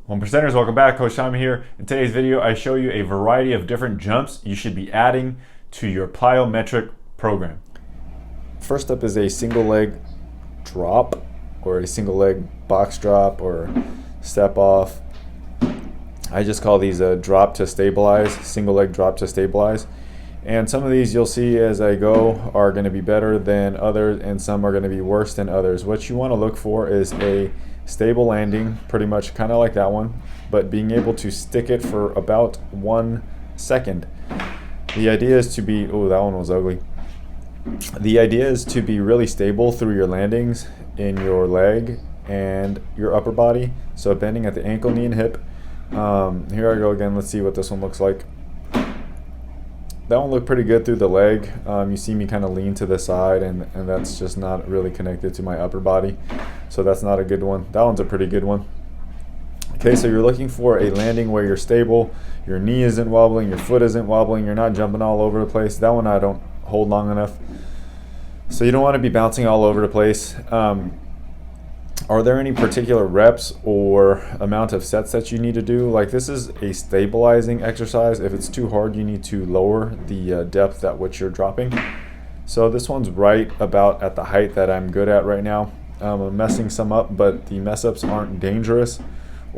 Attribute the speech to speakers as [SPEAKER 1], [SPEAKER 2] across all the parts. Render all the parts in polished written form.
[SPEAKER 1] One percenters, welcome back. Coach Tom here. In today's video, I show you a variety of different jumps you should be adding to your plyometric program.
[SPEAKER 2] First up is a single leg drop, or a single leg box drop, or step off. I just call these a drop to stabilize, single leg drop to stabilize. And some of these you'll see as I go are going to be better than others, and some are going to be worse than others. What you want to look for is a stable landing, pretty much kind of like that one, but being able to stick it for about 1 second. The idea is to be, oh, that one was ugly. The idea is to be really stable through your landings in your leg and your upper body. So bending at the ankle, knee, and hip. Here I go again. Let's see what this one looks like. That one looked pretty good through the leg. You see me kind of lean to the side, and that's just not really connected to my upper body. So that's not a good one. That one's a pretty good one. Okay, so you're looking for a landing where you're stable, your knee isn't wobbling, your foot isn't wobbling, you're not jumping all over the place. That one I don't hold long enough. So you don't want to be bouncing all over the place. Are there any particular reps or amount of sets that you need to do? Like, this is a stabilizing exercise. If it's too hard, you need to lower the depth at which you're dropping. So this one's right about at the height that I'm good at right now. I'm messing some up, but the mess ups aren't dangerous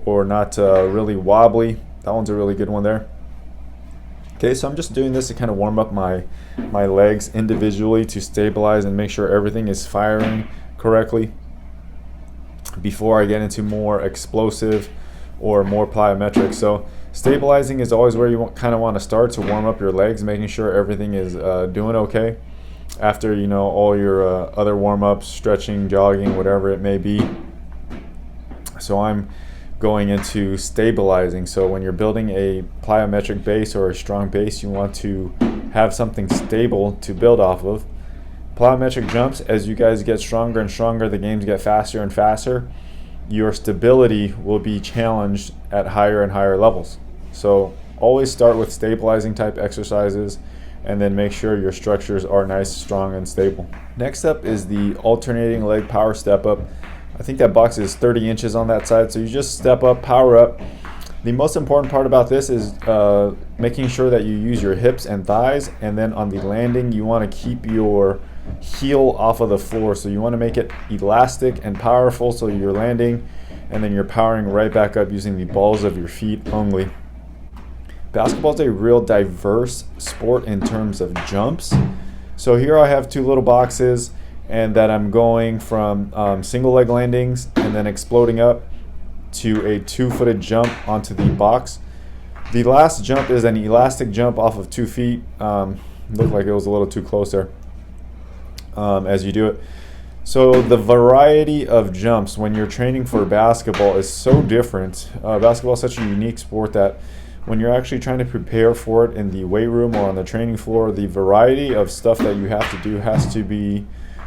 [SPEAKER 2] or not really wobbly. That one's a really good one there. Okay, so I'm just doing this to kind of warm up my legs individually to stabilize and make sure everything is firing correctly before I get into more explosive or more plyometric. So stabilizing is always where you kind of want to start to warm up your legs, making sure everything is doing okay after, you know, all your other warm-ups, stretching, jogging, whatever it may be. So I'm going into stabilizing. So when you're building a plyometric base or a strong base, you want to have something stable to build off of. Plyometric jumps, as you guys get stronger and stronger, the games get faster and faster, your stability will be challenged at higher and higher levels. So always start with stabilizing type exercises and then make sure your structures are nice, strong, and stable. Next up is the alternating leg power step up. I think that box is 30 inches on that side, so you just step up, power up. The most important part about this is making sure that you use your hips and thighs, and then on the landing you want to keep your heel off of the floor. So you want to make it elastic and powerful so you're landing and then you're powering right back up using the balls of your feet only. Basketball is a real diverse sport in terms of jumps. So here I have two little boxes, and that I'm going from single leg landings and then exploding up to a 2-footed jump onto the box. The last jump is an elastic jump off of 2 feet. Looked like it was a little too close there as you do it. So the variety of jumps when you're training for basketball is so different. Basketball is such a unique sport that when you're actually trying to prepare for it in the weight room or on the training floor, the variety of stuff that you have to do has to be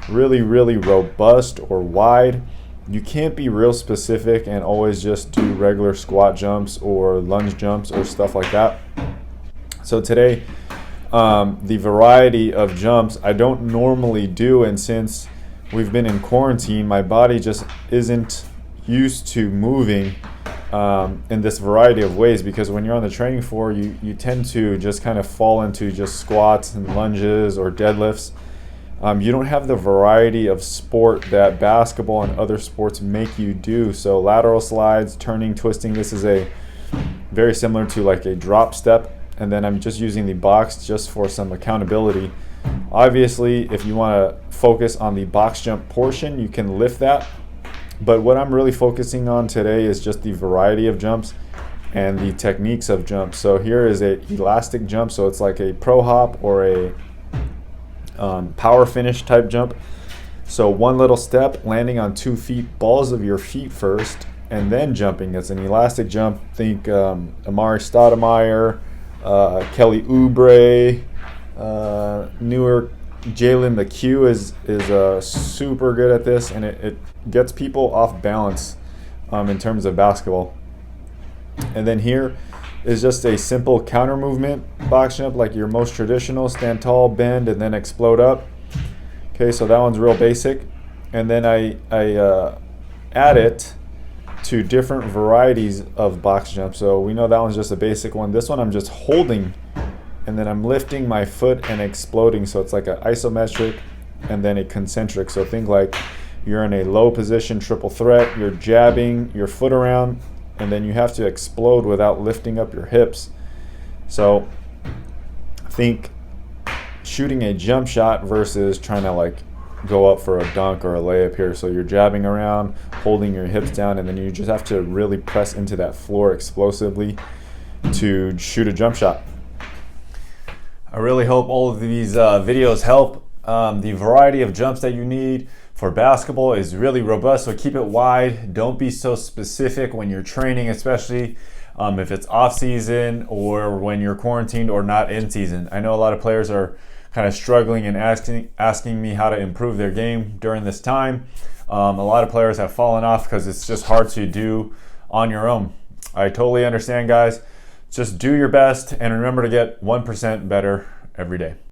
[SPEAKER 2] really, really robust or wide. You can't be real specific and always just do regular squat jumps or lunge jumps or stuff like that. So today, the variety of jumps I don't normally do, and since we've been in quarantine, my body just isn't used to moving in this variety of ways, because when you're on the training floor, you tend to just kind of fall into just squats and lunges or deadlifts. You don't have the variety of sport that basketball and other sports make you do. So lateral slides, turning, twisting, this is a very similar to like a drop step. And then I'm just using the box just for some accountability. Obviously, if you want to focus on the box jump portion, you can lift that. But what I'm really focusing on today is just the variety of jumps and the techniques of jumps. So here is a elastic jump. So it's like a pro hop or a power finish type jump. So one little step, landing on 2 feet, balls of your feet first, and then jumping. It's an elastic jump. Think Amari Stoudemire, Kelly Oubre, newer Jalen McHugh is super good at this, and it gets people off balance in terms of basketball. And then here is just a simple counter movement box jump, like your most traditional: stand tall, bend, and then explode up. Okay, so that one's real basic. And then I add it to different varieties of box jumps. So we know that one's just a basic one. This one I'm just holding and then I'm lifting my foot and exploding. So it's like an isometric and then a concentric. So think like you're in a low position triple threat, you're jabbing your foot around, and then you have to explode without lifting up your hips. So think shooting a jump shot versus trying to like go up for a dunk or a layup here. So you're jabbing around, holding your hips down, and then you just have to really press into that floor explosively to shoot a jump shot.
[SPEAKER 1] I really hope all of these videos help. The variety of jumps that you need for basketball is really robust, so keep it wide. Don't be so specific when you're training, especially if it's off season or when you're quarantined or not in season. I know a lot of players are kind of struggling and asking me how to improve their game during this time. A lot of players have fallen off because it's just hard to do on your own. I totally understand, guys. Just do your best and remember to get 1% better every day.